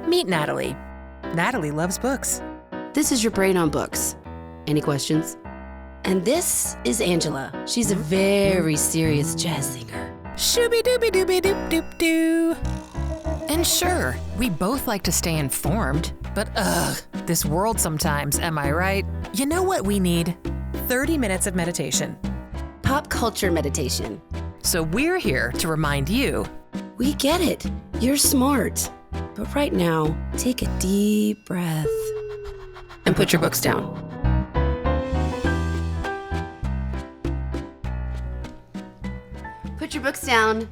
Meet Natalie. Natalie loves books. This is your brain on books. Any questions? And this is Angela. She's a very serious jazz singer. Shooby-dooby-dooby-doop-doop-doo. And sure, we both like to stay informed, but this world sometimes, am I right? You know what we need? 30 minutes of meditation. Pop culture meditation. So we're here to remind you. We get it. You're smart. But right now, take a deep breath and put your books down. Put your books down.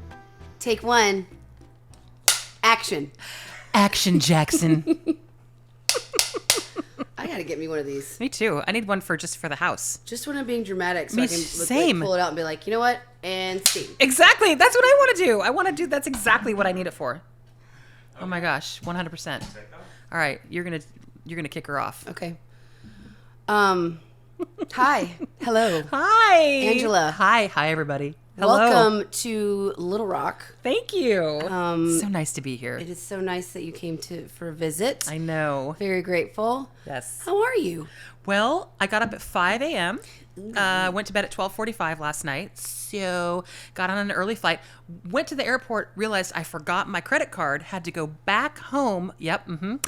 Take one. Action. Action, Jackson. I gotta get me one of these. Me too. I need one for the house. Just when I'm being dramatic, so Me I can same. pull it out and be like, you know what? And scene. Exactly. That's what I want to do. That's exactly what I need it for. Oh my gosh, 100%. All right, you're gonna kick her off. Okay. Hi. Hello. Hi, Angela. Hi, everybody. Hello. Welcome to Little Rock. Thank you. So nice to be here. It is so nice that you came for a visit. I know. Very grateful. Yes. How are you? Well, I got up at 5 a.m. Went to bed at 12:45 last night. So got on an early flight. Went to the airport. Realized I forgot my credit card. Had to go back home. Yep. It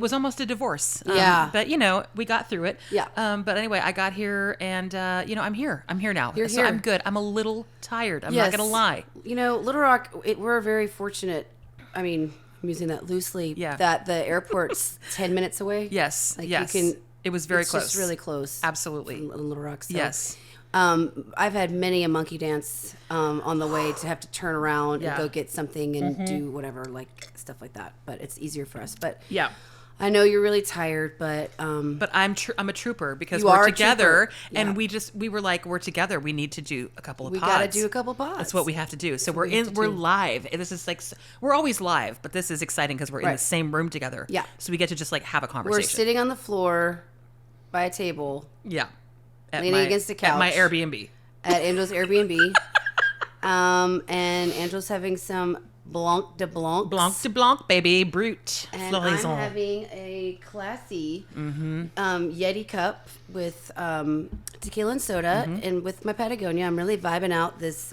was almost a divorce. Yeah. But we got through it. Yeah. But anyway, I got here and I'm here. I'm here now. You're so here. I'm good. I'm a little tired. I'm not gonna lie. Little Rock. We're very fortunate. I mean, I'm using that loosely. Yeah. That the airport's 10 minutes away. Yes. Like yes. you can. It was very it's close. Just really close. Absolutely. From Little Rock. So. Yes. I've had many a monkey dance on the way to have to turn around and go get something and do whatever, like stuff like that. But it's easier for us. But Yeah. I know you're really tired, but I'm a trooper because You we're are a together, trooper. and Yeah. we were like, we're together. We need to do a couple of pods. we got to do a couple pods. That's what we have to do. So what we have to we're do. live. This is like we're always live, but this is exciting because we're in Right. the same room together. Yeah. So we get to just like have a We're conversation. sitting on the floor by a table Yeah. Leaning against the At my couch. Airbnb. at Angel's Airbnb. And Angel's having some Blanc de Blanc. Blanc de Blanc, baby, brut, And floraison. I'm having a classy Yeti cup with tequila and soda, and with my Patagonia. I'm really vibing out this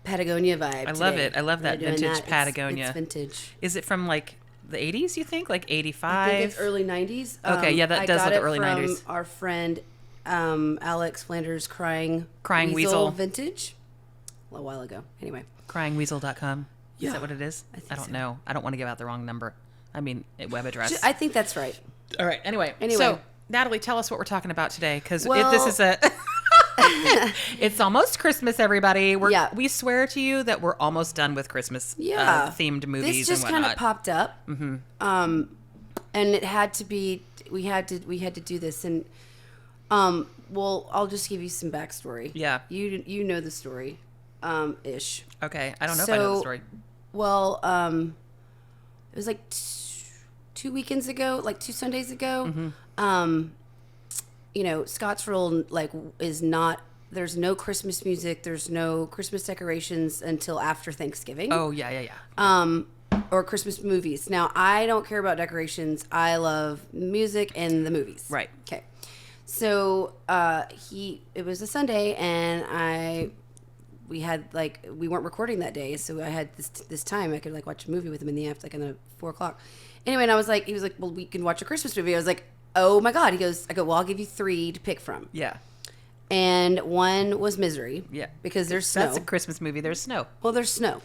Patagonia vibe. I love today. it. I love that Really doing vintage that. Patagonia. It's vintage. Is it from like the 80s? You think like 85? I think it's early 90s. Okay, yeah, that does I got look it early from 90s. Our friend Alex Flanders' Crying Weasel. vintage a while ago. Anyway. Cryingweasel.com. Yeah. Is that what it is? I think I don't so. know. I don't want to give out the wrong number. I mean, web address. I think that's right. All right. Anyway. So, Natalie, tell us what we're talking about today, because this is a. It's almost Christmas, everybody. We swear to you that we're almost done with Christmas themed movies This just and kind whatnot. of popped up, and it had to be. We had to do this, and well, I'll just give you some backstory. Yeah. You know the story, ish. Okay, I don't know if I know the story. Well, it was like 2 weekends ago, like 2 Sundays ago. Scottsville is not. There's no Christmas music. There's no Christmas decorations until after Thanksgiving. Oh yeah. Or Christmas movies. Now, I don't care about decorations. I love music and the movies. Right. Okay. So it was a Sunday, and we weren't recording that day, so I had this time I could watch a movie with him in the afternoon, in the 4 o'clock. Anyway, and he was like, well, we can watch a Christmas movie. I was like, oh my God. I go, well, I'll give you 3 to pick from. Yeah. And one was Misery. Yeah. Because there's snow. That's a Christmas movie. There's snow. Well, there's snow.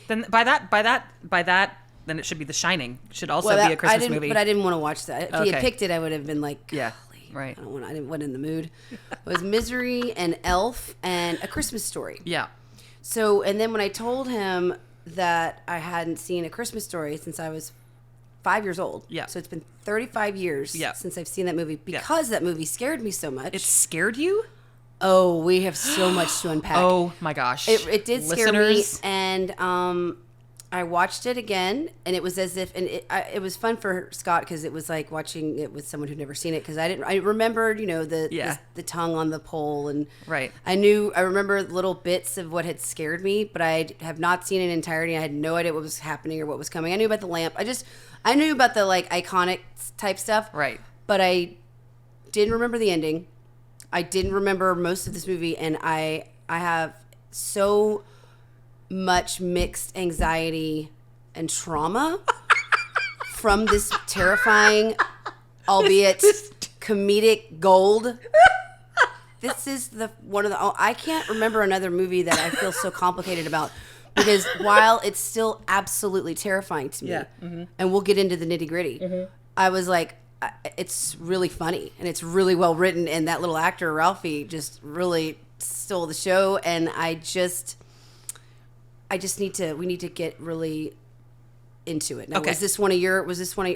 Then by that, then it should be The Shining. Should also be a Christmas movie. But I didn't want to watch that. If he had picked it, I would have been like, yeah, golly, right. I wasn't in the mood. It was Misery and Elf and A Christmas Story. Yeah. So, and then when I told him that I hadn't seen A Christmas Story since I was 5 years old. Yeah. So it's been 35 years since I've seen that movie because that movie scared me so much. It scared you? Oh, we have so much to unpack. Oh my gosh. It did scare me, and I watched it again, and it was as if, and it was fun for Scott because it was like watching it with someone who'd never seen it. Because I remembered, the tongue on the pole, and Right. I remember little bits of what had scared me, but I have not seen it in entirety. I had no idea what was happening or what was coming. I knew about the lamp. I knew about the like iconic type stuff, Right. But I didn't remember the ending. I didn't remember most of this movie, and I have so much mixed anxiety and trauma from this terrifying, albeit comedic gold. This is I can't remember another movie that I feel so complicated about, because while it's still absolutely terrifying to me, Mm-hmm. and we'll get into the nitty gritty, I was like, it's really funny and it's really well written, and that little actor Ralphie just really stole the show, and we need to get really into it. Now, Okay. was this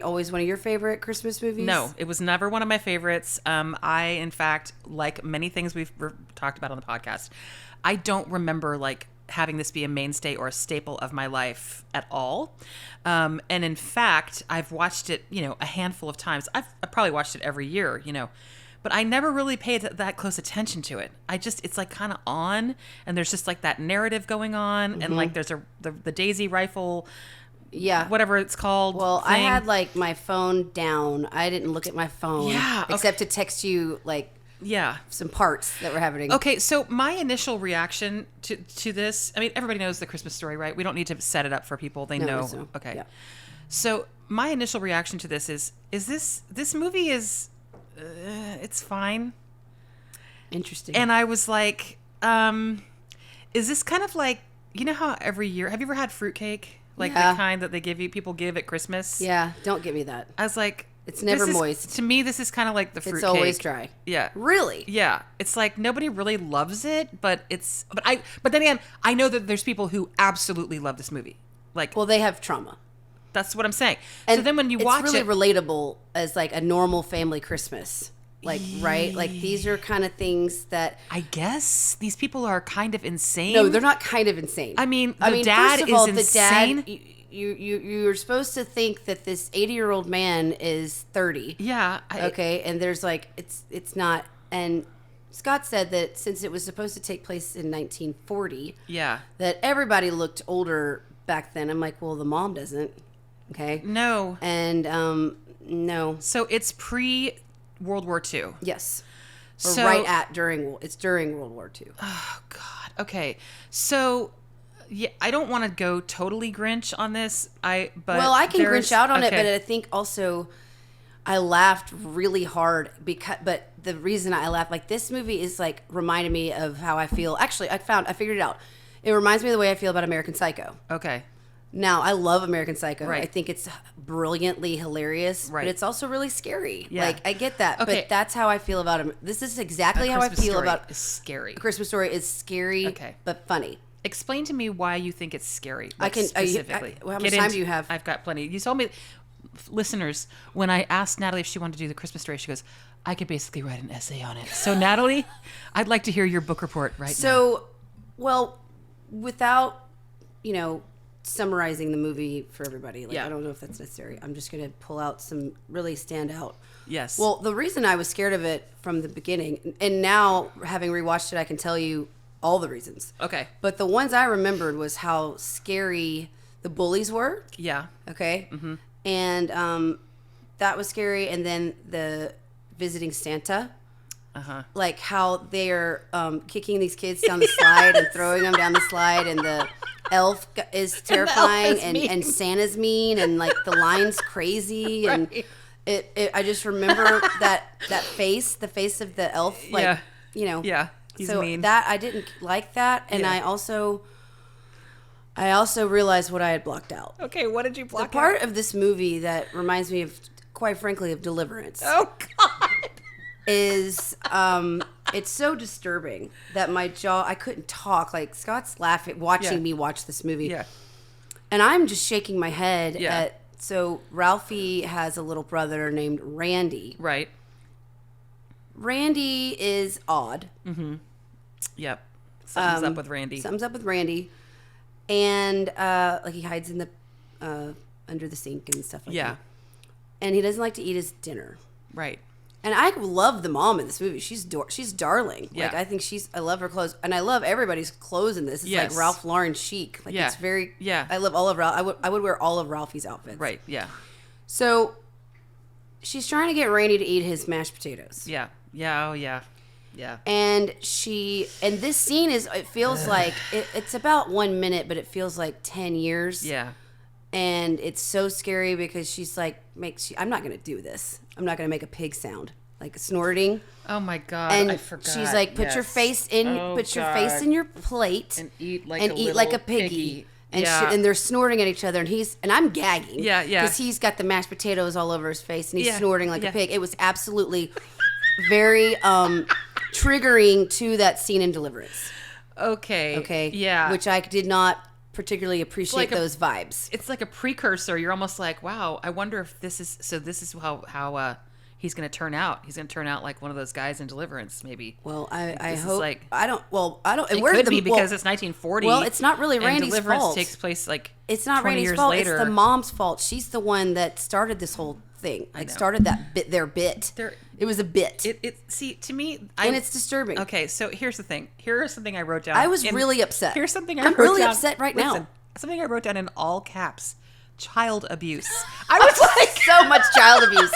always one of your favorite Christmas movies? No, it was never one of my favorites. I, in fact, like many things we've talked about on the podcast, I don't remember like having this be a mainstay or a staple of my life at all. And in fact, I've watched it, a handful of times. I've probably watched it every year, but I never really paid that close attention to it. It's like kind of on, and there's just like that narrative going on, and like there's the Daisy rifle, whatever it's called. Well, thing. I had like my phone down. I didn't look at my phone, except to text you like some parts that were happening. Okay, so my initial reaction to this, I mean, everybody knows the Christmas story, right? We don't need to set it up for people. They know. So, okay. yeah. So my initial reaction to this is this movie is, it's fine. Interesting. And I was like, is this kind of like, how every year, have you ever had fruitcake? Like the kind that people give at Christmas? Yeah, don't give me that. I was like, it's never moist. To me, this is kind of like the fruitcake. It's always dry. Yeah. Really? Yeah. It's like nobody really loves it, but then again, I know that there's people who absolutely love this movie. Like, well, they have trauma. That's what I'm saying. And so then when you watch it's really relatable as like a normal family Christmas. Like, right? Like, these are kind of things that I guess these people are kind of insane. No, they're not kind of insane. I mean, dad first of all, insane. The dad, you're supposed to think that this 80-year-old man is 30. Yeah. Okay, and there's like it's not. And Scott said that since it was supposed to take place in 1940, that everybody looked older back then. I'm like, well, the mom doesn't. Okay. No. And no. So it's pre-World War II. Yes. Or So it's during World War II. Oh God. Okay. So yeah, I don't want to go totally Grinch on this. I can Grinch out on it, but I think also I laughed really hard but the reason I laughed, like, this movie is like reminded me of how I feel. Actually, I figured it out. It reminds me of the way I feel about American Psycho. Okay. Now, I love American Psycho. Right. I think it's brilliantly hilarious, right. but it's also really scary. Yeah. Like, I get that, okay. But that's how I feel about him. This is exactly how I feel about scary. A Christmas Story is scary, but funny. Explain to me why you think it's scary. I can specifically. How much time do you have? I've got plenty. You told me, listeners, when I asked Natalie if she wanted to do the Christmas Story, she goes, "I could basically write an essay on it." So, Natalie, I'd like to hear your book report right now. So, well, without summarizing the movie for everybody, I don't know if that's necessary. I'm just going to pull out some really standout. Yes. Well, the reason I was scared of it from the beginning, and now having rewatched it, I can tell you all the reasons. Okay. But the ones I remembered was how scary the bullies were. Yeah. Okay. Mm-hmm. And that was scary. And then the visiting Santa. Uh-huh. Like how they're kicking these kids down the slide and throwing them down the slide, and the elf is terrifying, and Santa's mean, and like the line's crazy, right. And I just remember that face, the face of the elf, like he's so mean. That I didn't like that, and I also realized what I had blocked out. Okay, what did you block out? The part of this movie that reminds me of, quite frankly, of Deliverance. Oh God. Is it's so disturbing that my jaw, I couldn't talk. Like, Scott's laughing watching me watch this movie, and I'm just shaking my head at. So Ralphie has a little brother named Randy. Right. Randy is odd. Mm-hmm. Yep. Something's up with Randy. Something's up with Randy. and like he hides in the under the sink and stuff like that. And he doesn't like to eat his dinner. Right. And I love the mom in this movie. She's darling. Yeah. Like I think I love her clothes, and I love everybody's clothes in this. It's like Ralph Lauren chic. Like it's very. Yeah. I love all of Ralph. I would wear all of Ralphie's outfits. Right. Yeah. So she's trying to get Randy to eat his mashed potatoes. Yeah. Yeah. Oh yeah. Yeah. And this scene it feels like it's about 1 minute, but it feels like 10 years. Yeah. And it's so scary because she's like, I'm not going to do this. I'm not going to make a pig sound, like snorting. Oh my God. And I forgot. she's like, put your face in your plate and eat like a piggy. And and they're snorting at each other, and I'm gagging. Yeah, yeah. Because he's got the mashed potatoes all over his face, and he's snorting like a pig. It was absolutely very triggering to that scene in Deliverance. Okay. Yeah. Which I did not particularly appreciate those vibes. It's like a precursor. You're almost like, wow, I wonder if this is how he's going to turn out. He's going to turn out like one of those guys in Deliverance, maybe. Well, I hope. I don't. It could be because it's 1940. Well, it's not really Randy's fault. Deliverance takes place like it's not 20 Randy's years fault. later. It's the mom's fault. She's the one that started this whole thing. Like started that bit. Their bit. It was a bit. See, to me, and it's disturbing. Okay, so here's the thing. Here's something I wrote down. I was really upset. Here's something I'm really upset right now. Something I wrote down in all caps. Child abuse. I was like, so much child abuse.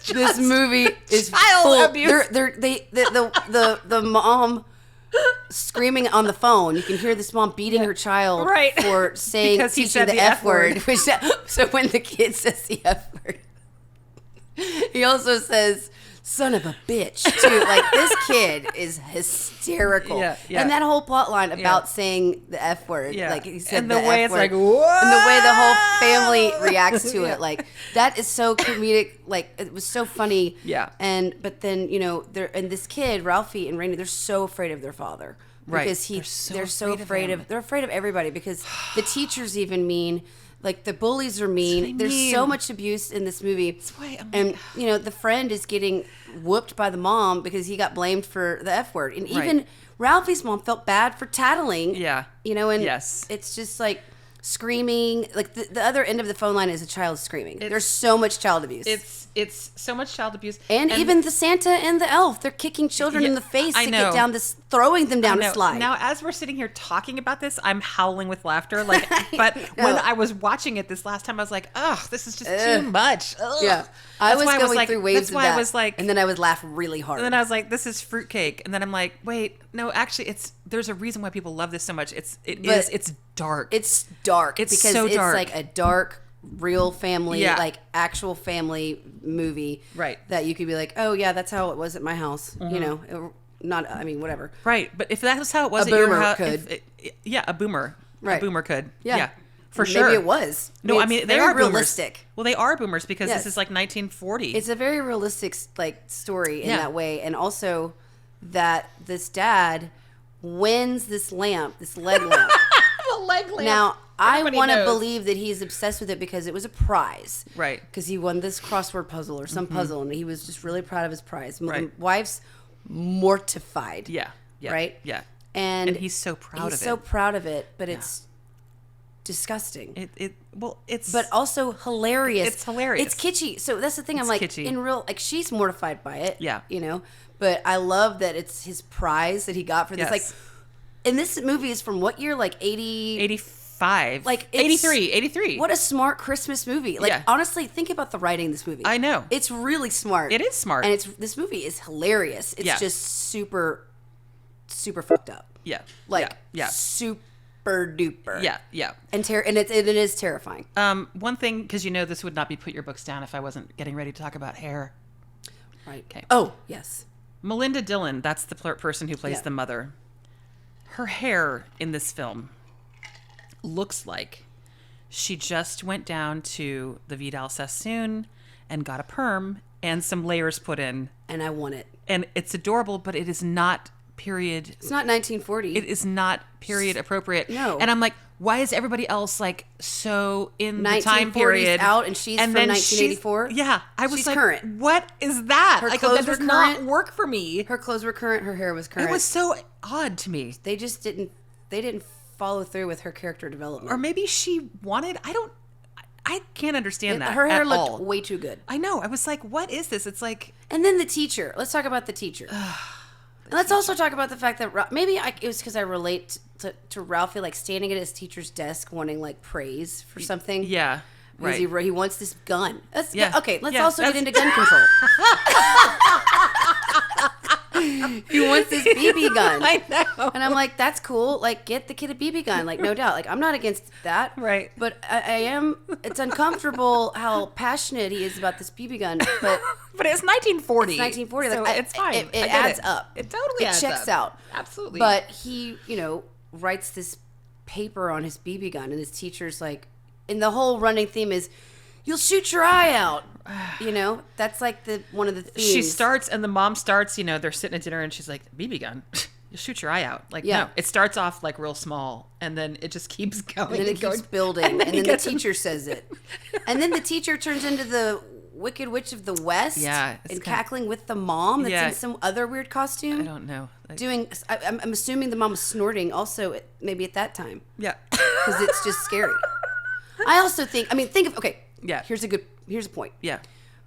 This movie is child full. abuse. The mom screaming on the phone. You can hear this mom beating her child for saying because he said the F word. So when the kid says the F word, he also says "son of a bitch" too. Like this kid is hysterical. Yeah. And that whole plot line about saying the F word, like he said, and the way F it's word, like, what? and the way the whole family reacts to it, like that is so comedic. Like it was so funny. Yeah. But then and this kid Ralphie and Randy, they're so afraid of their father because they're so afraid of everybody because the teachers even mean. Like the bullies are mean. There's so much abuse in this movie. That's why the friend is getting whooped by the mom because he got blamed for the F word. And even Ralphie's mom felt bad for tattling. Yeah. And it's just like screaming. Like the other end of the phone line is a child screaming. There's so much child abuse. It's so much child abuse. And even the Santa and the elf, they're kicking children in the face to get down this, throwing them down a slide. Now, as we're sitting here talking about this, I'm howling with laughter. Like, but when I was watching it this last time, I was like, ugh, this is just too much. Ugh. Yeah. I was going through waves of that. I was like, and then I would laugh really hard. And then I was like, this is fruitcake. And then I'm like, wait, no, actually, there's a reason why people love this so much. It's dark. It's dark. It's because so dark. It's like a dark, real family, like actual family movie. Right. That you could be like, oh yeah, that's how it was at my house. Mm-hmm. Whatever. Right. But if that was how it was at your house. A boomer. Right. A boomer could. Yeah. For sure. Maybe it was. No, they are realistic. Boomers. Well, they are boomers because this is like 1940. It's a very realistic story in that way, and also that this dad wins this leg lamp. The leg lamp. Now, I want to believe that he's obsessed with it because it was a prize. Right. Because he won this crossword puzzle or some puzzle, and he was just really proud of his prize. Right. The wife's mortified. Yeah. Right? Yeah. And he's so proud of it. He's so proud of it, but it's disgusting. It's but also hilarious. It's hilarious. It's kitschy. So that's the thing. I'm like, kitschy. In real, like she's mortified by it. Yeah. But I love that it's his prize that he got for this. Like, and this movie is from what year? Like 85. Like 83. What a smart Christmas movie. Like honestly, think about the writing in this movie. I know. It's really smart. It is smart. And this movie is hilarious. It's just super fucked up. Yeah. Like super duper. Yeah. And it is terrifying. One thing, because this would not be put your books down if I wasn't getting ready to talk about hair. Right. Okay. Oh, yes. Melinda Dillon, that's the person who plays the mother. Her hair in this film looks like she just went down to the Vidal Sassoon and got a perm and some layers put in. And I want it. And it's adorable, but it is not period. It's not 1940. It is not period appropriate. No. And I'm like, why is everybody else like so in the time period out and she's from 1984? Yeah. I was she's like, current. What is that? Her like, clothes that does were not current. work for me. Her clothes were current. Her hair was current. It was so odd to me. They just didn't follow through with her character development. Or maybe she wanted, I can't understand that Her hair at looked all. way too good. I know. I was like, what is this? It's like... And then the teacher. Let's talk about the teacher. Let's also talk about the fact that maybe it was because I relate to Ralphie, like standing at his teacher's desk wanting like praise for something. Yeah. Right. He wants this gun. Yeah. Okay, let's also get into gun control. He wants this BB gun. I know. And I'm like, that's cool. Like, get the kid a BB gun. Like, no doubt. Like, I'm not against that. Right. But I am, it's uncomfortable how passionate he is about this BB gun. But it's 1940. It's 1940. So Like, it's fine. It I get adds it. up. It totally adds up. checks out. Absolutely. But he, writes this paper on his BB gun. And his teacher's like, and the whole running theme is, you'll shoot your eye out. That's like one of the themes. She starts, and the mom starts, they're sitting at dinner, and she's like, BB gun. You'll shoot your eye out. Like, Yeah. no. It starts off, like, real small, and then it just keeps going. And then it keeps building. And then the teacher says it. And then the teacher turns into the Wicked Witch of the West. Yeah. And cackling with the mom that's Yeah. in some other weird costume. I don't know. Like, I'm assuming the mom was snorting also maybe at that time. yeah. Because it's just scary. I also think Yeah. here's a point. Yeah.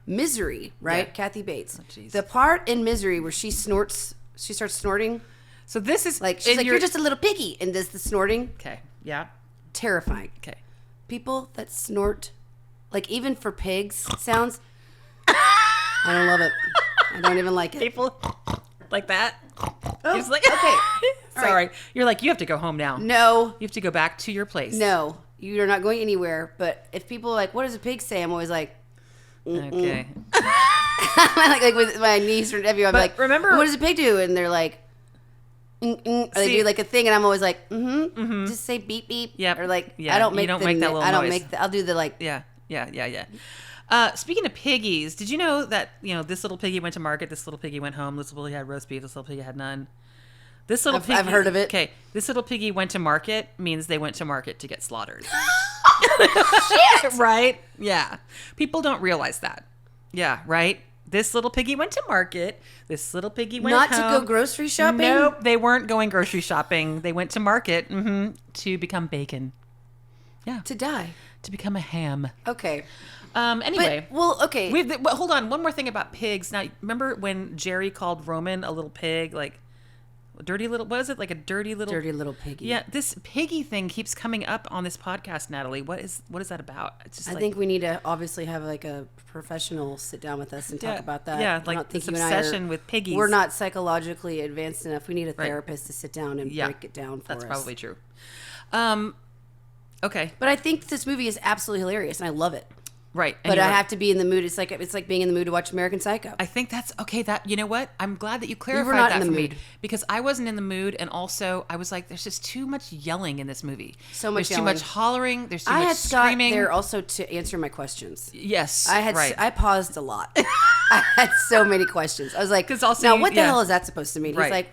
Misery, right? Yeah. Kathy Bates. Oh, jeez. The part in Misery where she starts snorting. So this is... Like, she's like, you're just a little piggy. And does the snorting. Okay. Yeah. Terrifying. Okay. People that snort, like even for pigs sounds, I don't love it. I don't even like it. People like that. Oh, He's like, okay. Sorry. You're like, you have to go home now. No, You have to go back to your place. no, you're not going anywhere. But if people are like, what does a pig say? I'm always like, Okay. like with my niece or nephew, I'm But like, remember- what does a pig do? And they're like, or they See- do like a thing, and I'm always like, just say beep beep. Yep. Or like, Yeah, I don't you make don't the, make that little I don't noise. make the, I'll do the like. Yeah. Speaking of piggies, did you know that, this little piggy went to market, this little piggy went home, this little piggy had roast beef, this little piggy had none. This little piggy... I've heard of it. Okay. This little piggy went to market means they went to market to get slaughtered. Shit! Right? Yeah. People don't realize that. Yeah, right? This little piggy went to market. This little piggy went Not home. to go grocery shopping? Nope, they weren't going grocery shopping. They went to market to become bacon. Yeah. To die. To become a ham. Okay. Anyway. Okay. Well, hold on. One more thing about pigs. Now, remember when Jerry called Roman a little pig? Like, dirty little... What is it? Like a dirty little... Dirty little piggy. Yeah, this piggy thing keeps coming up on this podcast, Natalie. What is that about? It's just I think we need to obviously have like a professional sit down with us and talk about that. Yeah, I like don't think this you and I obsession with piggies. We're not psychologically advanced enough. We need a Right. therapist to sit down and Yeah, break it down for us. That's probably true. Okay. But I think this movie is absolutely hilarious, and I love it. Right. And But you're I right. have to be in the mood. It's like being in the mood to watch American Psycho. I think that's okay. That, you know what? I'm glad that you clarified not that in the for me, mood. because I wasn't in the mood, and also I was like, there's just too much yelling in this movie. So much There's too yelling. much hollering. There's too I much had Scott screaming. there also to answer my questions. Yes. I right. paused a lot. I had so many questions. I was like, 'Cause also now you- what the yeah. hell is that supposed to mean? Right.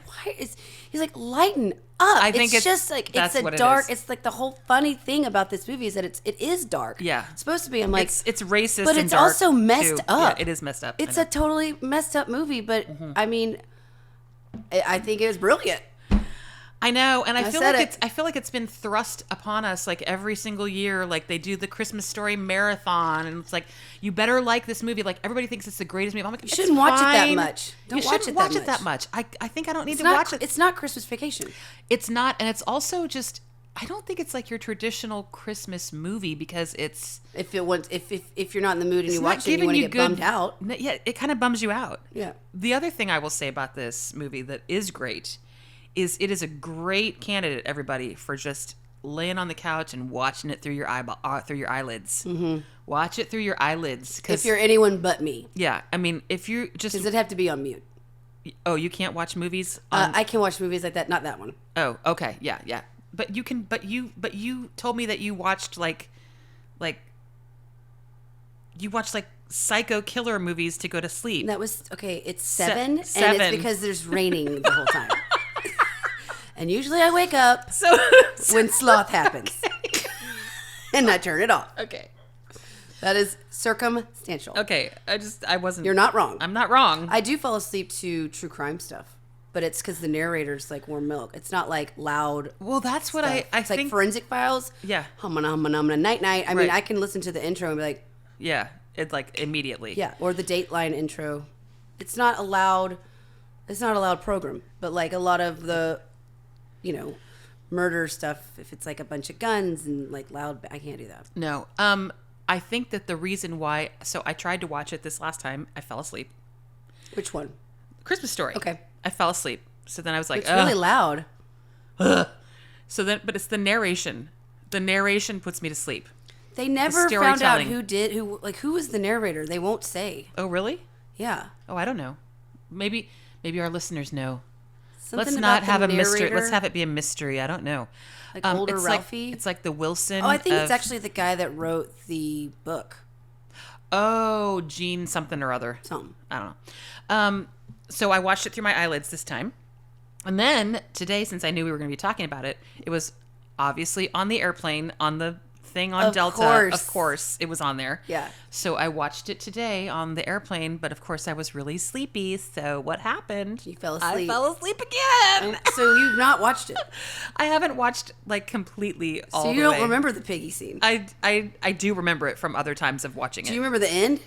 He's like, lighten up. I think it's just like, that's it's a what it dark, is. it's like the whole funny thing about this movie is that it is dark. Yeah. It's supposed to be. I'm like, it's racist, but and it's dark, also messed too. up. Yeah, it is messed up. It's I a know. totally messed up movie, but Mm-hmm. I mean, I think it was brilliant. I know, and I feel said like it. I feel like it's been thrust upon us like every single year. Like they do the Christmas Story marathon, and it's like you better like this movie. Like everybody thinks it's the greatest movie. I'm like, You shouldn't watch it that much. Don't You watch shouldn't it watch that it that much. I think I don't need It's to not. watch it. It's not Christmas Vacation. It's not, and it's also just. I don't think it's like your traditional Christmas movie because it's If you're not in the mood and you not watch it, you giving want to you get good- bummed out. Yeah, it kind of bums you out. Yeah. The other thing I will say about this movie that is great is it is a great candidate, everybody, for just laying on the couch and watching it through your eyelids. Mm-hmm. Watch it through your eyelids. If you're anyone but me, yeah, I mean, if you just does it have to be on mute? you can't watch movies. On, I can watch movies like that. Not that one. oh, okay, yeah. But you can. But you told me that you watched like psycho killer movies to go to sleep. That was okay. It's 7, and seven. it's because there's raining the whole time. And usually I wake up So when sloth happens, and I turn it off. okay. That is circumstantial. Okay, I wasn't. You're not wrong. I'm not wrong. I do fall asleep to true crime stuff. but it's because the narrator's like warm milk. It's not like loud. Well, that's what stuff. I It's think. like Forensic Files. Yeah. Humana, humana, humana, night, night. I mean, Right. I can listen to the intro and be like, Yeah, it's like immediately. yeah, or the Dateline intro. It's not a loud. It's not a loud program, but like a lot of the, murder stuff. If it's like a bunch of guns and like loud, I can't do that. No. I think that the reason why. So I tried to watch it this last time. I fell asleep. Which one? Christmas Story. Okay. I fell asleep. So then I was like, It's really loud. So then, but it's the narration. The narration puts me to sleep. They never found out storytelling. who was the narrator. They won't say. Oh, really? Yeah. Oh, I don't know. Maybe our listeners know. Something Let's not about the have a mystery. narrator, Let's have it be a mystery. I don't know. like older it's Ralphie. It's like the Wilson. Oh, I think it's of- actually the guy that wrote the book. Oh, Gene something or other. Something. I don't know. So I watched it through my eyelids this time. And then today, since I knew we were going to be talking about it, it was obviously on the airplane, on the thing on Of Delta. course. Of course, it was on there. Yeah. So I watched it today on the airplane, but of course I was really sleepy. So what happened? You fell I asleep. fell asleep again. So you've not watched it. I haven't watched like completely all So the you don't way. remember the piggy scene. I do remember it from other times of watching Do it. you remember the end?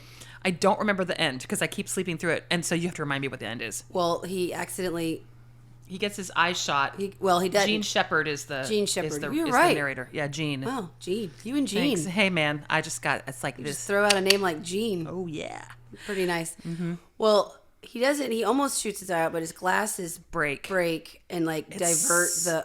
I don't remember the end because I keep sleeping through it, and so you have to remind me what the end is. Well, he accidentally. He gets his eyes shot. He doesn't. Gene Shepard is the Gene Shepard. You're is right. the narrator. Yeah, Gene. Wow, Gene. You and Gene. Thanks. Hey man, I just got it's like Just this. throw out a name like Gene. Oh yeah. Pretty nice. Mm-hmm. Well, he doesn't. He almost shoots his eye out, but his glasses Break. and like divert the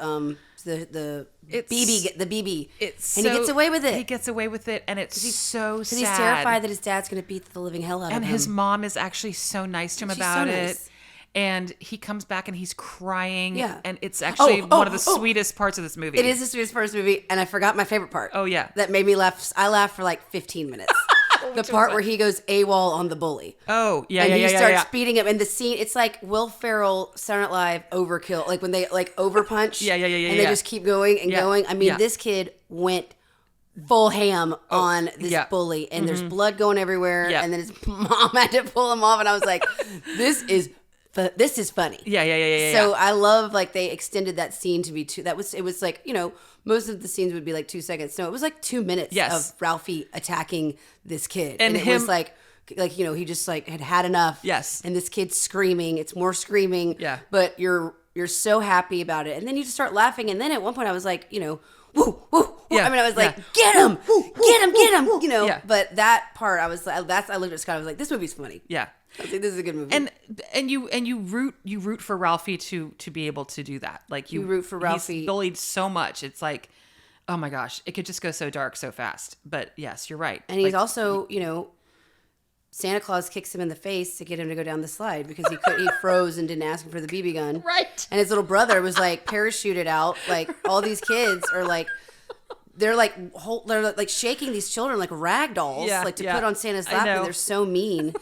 It's- BB the BB. It's and so, he gets away with it. He gets away with it, and it's so sad. Because he's terrified that his dad's going to beat the living hell out and of him. his mom is actually so nice to him She's about so it. nice. And he comes back and he's crying. Yeah. And it's actually one of the oh. sweetest parts of this movie. It is the sweetest first movie, and I forgot my favorite part. Oh, yeah. That made me laugh. I laughed for like 15 minutes. The part where he goes AWOL on the bully. Oh, yeah, And yeah, he yeah, starts yeah. beating him. And the scene, it's like Will Ferrell, Saturday Night Live overkill. Like when they like overpunch. Yeah. And they Yeah. just keep going and Yeah. going. I mean, Yeah. this kid went full ham on this yeah. bully. And there's blood going everywhere. Yeah. And then his mom had to pull him off. And I was like, this is funny. Yeah. So I love like they extended that scene to be it was like, most of the scenes would be like 2 seconds. No, it was like 2 minutes Yes. of Ralphie attacking this kid. And it him- was like he just like had enough. Yes. And this kid's screaming. It's more screaming. Yeah. But you're so happy about it. And then you just start laughing. And then at one point I was like, woo, woo, woo. Yeah. I mean, I was like, Yeah. get him, get him, Yeah. But that part, I was like, I looked at Scott. I was like, this movie's funny. Yeah. I was like, this is a good movie. And you root for Ralphie to be able to do that. Like You root for Ralphie. He's bullied so much. It's like, oh my gosh, it could just go so dark so fast. But yes, you're right. And he's also, Santa Claus kicks him in the face to get him to go down the slide because he froze and didn't ask him for the BB gun. Right. And his little brother was like parachuted out. Like all these kids are like, they're like shaking these children like rag dolls, Yeah, like to yeah. put on Santa's I lap, know. and they're so mean.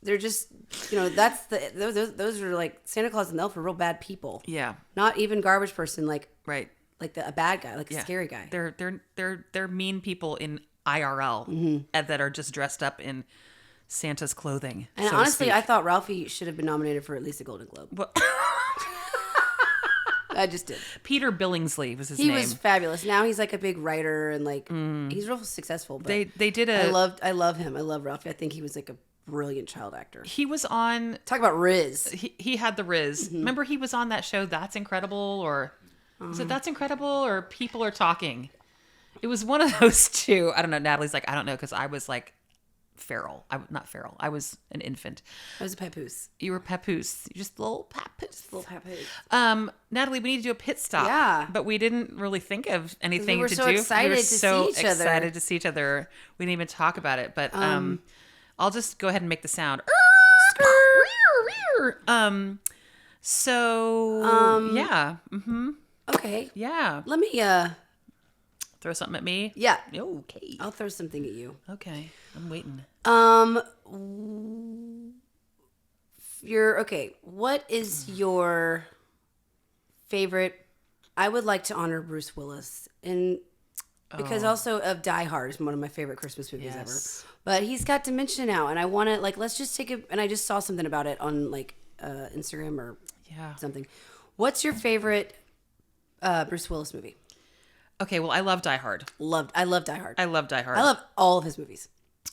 They're just, that's those are like Santa Claus and the elf are real bad people. Yeah. Not even garbage person, like Right. a bad guy, like Yeah. a scary guy. They're mean people in IRL that are just dressed up in Santa's clothing. And so to honestly, speak. I thought Ralphie should have been nominated for at least a Golden Globe. Well, I just did. Peter Billingsley was his He name. was fabulous. Now he's like a big writer and like he's real successful. But They did a. I love him. I love Ralphie. I think he was like a brilliant child actor. He was on. Talk about Riz. He had the Riz. Remember he was on that show That's Incredible, or was it That's Incredible or People Are Talking? It was one of those two. I don't know. Natalie's like, I don't know, because I was like feral. Not feral. I was an infant. I was a papoose. You were papoose. You're just a little papoose. Little papoose. Natalie, we need to do a pit stop. Yeah. But we didn't really think of anything We were to so do. excited we were to so see each other. excited to see each other. We didn't even talk about it. But I'll just go ahead and make the sound. So yeah. Mm-hmm. Okay. Yeah. Let me Throw something at me. yeah. Okay. I'll throw something at you. Okay. I'm waiting. What is your favorite? I would like to honor Bruce Willis, and because also of Die Hard is one of my favorite Christmas movies Yes. ever. But he's got dementia now, and I want to let's just take a. And I just saw something about it on Instagram or Yeah. something. What's your favorite Bruce Willis movie? Okay, well, I love Die Hard. I love Die Hard. I love Die Hard. I love all of his movies.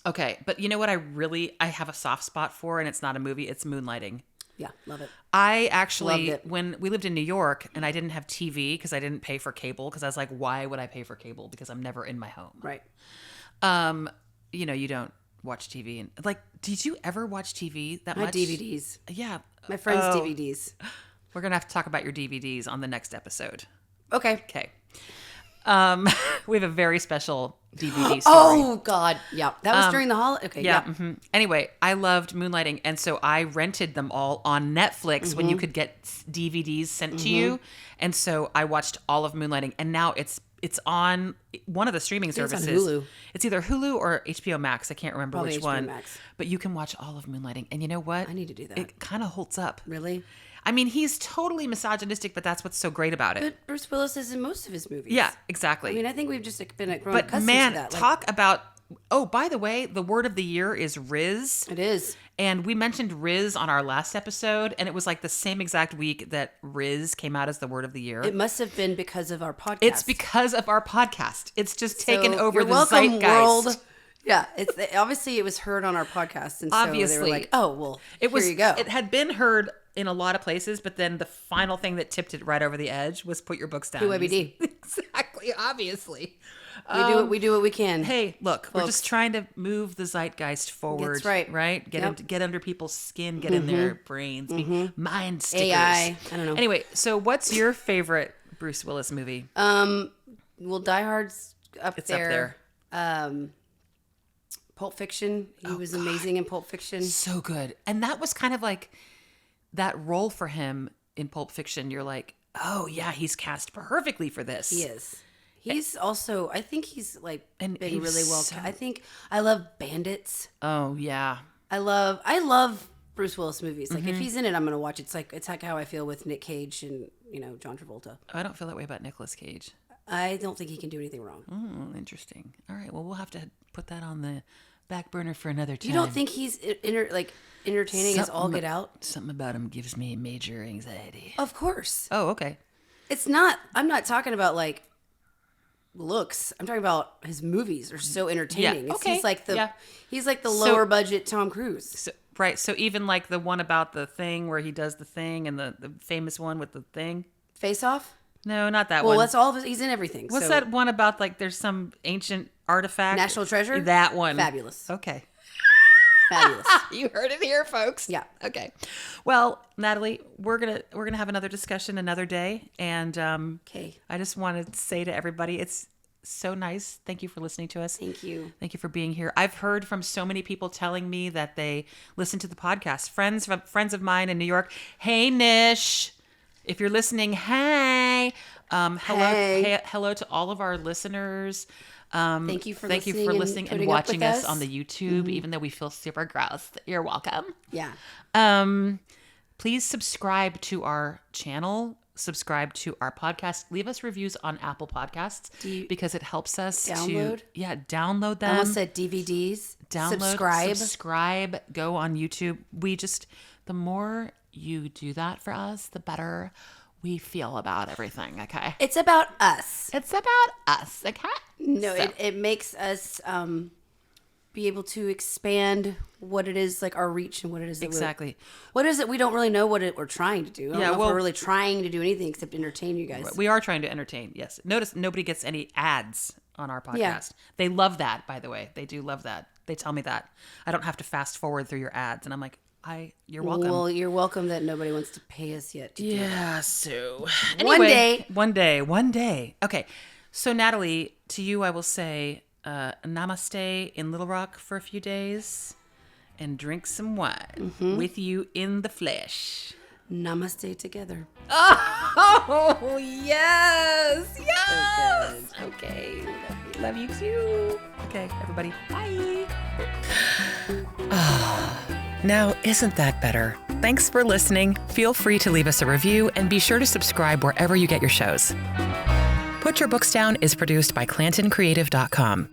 Okay, but you know what I have a soft spot for, and it's not a movie, it's Moonlighting. Yeah, love it. I actually, Loved it. when we lived in New York and I didn't have TV because I didn't pay for cable, because I was like, why would I pay for cable? Because I'm never in my home. Right. You know, you don't watch TV. And like, did you ever watch TV that My much? DVDs. Yeah. My friend's Oh, DVDs. We're going to have to talk about your DVDs on the next episode. Okay. Okay. We have a very special DVD story. Oh, God. Yeah. That was during the holiday. Okay. Yeah. Yeah. Mhm. Anyway, I loved Moonlighting. And so I rented them all on Netflix when you could get DVDs sent to you. And so I watched all of Moonlighting. And now it's on one of the streaming It's on services. Hulu. It's either Hulu or HBO Max. I can't remember Probably which HBO one. Max. But you can watch all of Moonlighting. And you know what? I need to do that. It kind of holds up. Really? I mean, he's totally misogynistic, but that's what's so great about it. But Bruce Willis is in most of his movies. Yeah, exactly. I mean, I think we've just been grown but accustomed man, to that. Like, talk about. Oh, by the way, the word of the year is Riz. it is. And we mentioned Riz on our last episode, and it was like the same exact week that Riz came out as the word of the year. It must have been because of our podcast. It's because of our podcast. It's just taken over you're the welcome, zeitgeist. World. Yeah, it's obviously it was heard on our podcast, and so they Obviously. were like, "Oh, well, It was. here you go." It had been heard in a lot of places, but then the final thing that tipped it right over the edge was put your books down. QIBD. Exactly. Obviously. We do what we can. Hey, look, we're Folks. just trying to move the zeitgeist forward. That's right. Right? Yep. Get under people's skin, get in their brains, be mind stickers. AI. I don't know. Anyway, so what's your favorite Bruce Willis movie? Well, Die Hard's up It's up there. there. Pulp Fiction. He was amazing in Pulp Fiction. So good. And that was kind of like that role for him in Pulp Fiction. You're like, oh, yeah, he's cast perfectly for this. He is. He's also. I think he's like And been he really was well. so- I think I love Bandits. Oh, yeah. I love Bruce Willis movies. Like Mm-hmm. if he's in it, I'm gonna watch it. It's like how I feel with Nick Cage and John Travolta. I don't feel that way about Nicolas Cage. I don't think he can do anything wrong. Oh, interesting. All right. Well, we'll have to put that on the back burner for another time. You don't think he's entertaining as all get out? Something about him gives me major anxiety. Of course. Oh, okay. It's not. I'm not talking about like looks. I'm talking about his movies are so entertaining. Yeah, okay. He's like the lower budget Tom Cruise. So, right. So even like the one about the thing where he does the thing and the famous one with the thing. Face Off. No, not that Well, one. that's all of it. He's in everything. What's so. that one about? Like there's some ancient artifact. National Treasure? That one. Fabulous. Okay. Fabulous. You heard it here, folks. Yeah. Okay. Well, Natalie, we're gonna have another discussion another day, and Okay. I just want to say to everybody, it's so nice. Thank you for listening to us. Thank you. Thank you for being here. I've heard from so many people telling me that they listen to the podcast. Friends of mine in New York. Hey, Nish, if you're listening, hey. Hello to all of our listeners. Thank you for listening and putting up watching with us on the YouTube, even though we feel super gross. You're welcome. Yeah. Please subscribe to our channel. Subscribe to our podcast. Leave us reviews on Apple Podcasts because it helps us download? download them. I almost said DVDs. Download, subscribe, go on YouTube. The more you do that for us, the better we feel about everything, okay? It's about us. It's about us, okay? No, So- it makes us be able to expand what it is, like our reach and what it is. Exactly. What is it? We don't really know what we're trying to do. I don't know if well- we're really trying to do anything except entertain you guys. We are trying to entertain, yes. Notice nobody gets any ads on our podcast. Yeah. They love that, by the way. They do love that. They tell me that. I don't have to fast forward through your ads. And I'm like, you're welcome. Well, you're welcome that nobody wants to pay us yet. To do it. Yeah, so One day. One day. Okay. So Natalie, to you I will say namaste in Little Rock for a few days and drink some wine with you in the flesh. Namaste together. Oh, yes. Yes. So good. Okay. Love you too. Okay, everybody. Bye. Now, isn't that better? Thanks for listening. Feel free to leave us a review and be sure to subscribe wherever you get your shows. Put Your Books Down is produced by ClantonCreative.com.